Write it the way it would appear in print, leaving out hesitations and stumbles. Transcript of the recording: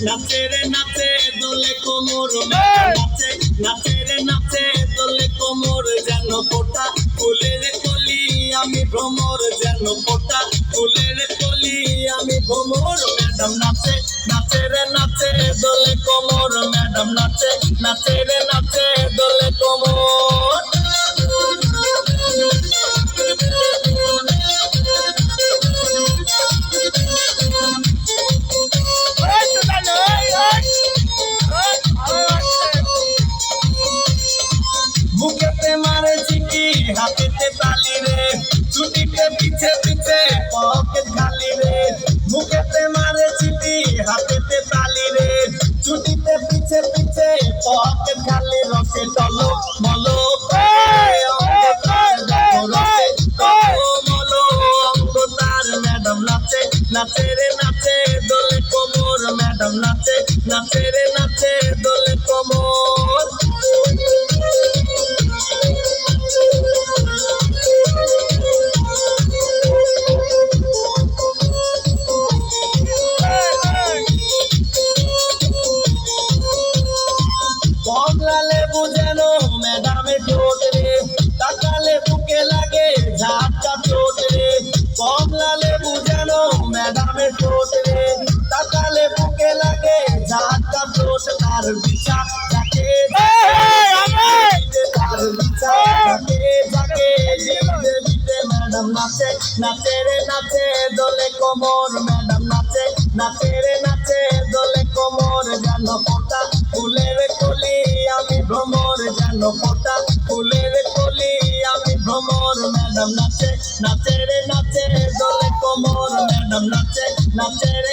নাচে রে নাচে দোলে কোমর নাচে নাচে রে নাচে দোলে কোমর যেন ফোটা ফুলের কলি আমি ভ্রমর যেন ফোটা ফুলের কলি আমি ভ্রমর ম্যাডাম নাচে নাচে রে নাচে দোলে কোমর ম্যাডাম নাচে নাচে রে নাচে দোলে কোমর বুকেতে মারে চিঠি হাতেতে তালি রে ছুটিতে পিছে পিছে পকেট খালি রে বুকেতে মারে চিঠি হাতেতে তালি রে ছুটিতে পিছে পিছে পকেট খালি রসে টলো মলো ম্যাডাম নাচে নাচে রে নাচে দোলে কোমর ম্যাডাম নাচে নাচে রে নাচে দোলে কোমর কমলা লেবু যেন ম্যাডামের ঠোঁট রে তাকালে বুকে লাগে ঝাপটা চোট রে কমলা লেবু যেন ম্যাডামের ঠোঁট রে তাকালে বুকে লাগে ঝাপটা চোট তার বিছা যাকে তার বিছা যাকে দিতে দিতে ম্যাডাম নাচে নাচে রে নাচে দোলে কোমর ম্যাডাম নাচে নাচে রে নাচে দোলে কোমর যেন ফোটা ফুলের কলি আমি ভ্রমর যেন ফোটা ফুলের কলি আমি ভ্রমর ম্যাডাম নাচে নাচে রে নাচে দোলে কোমর ম্যাডাম নাচে নাচে রে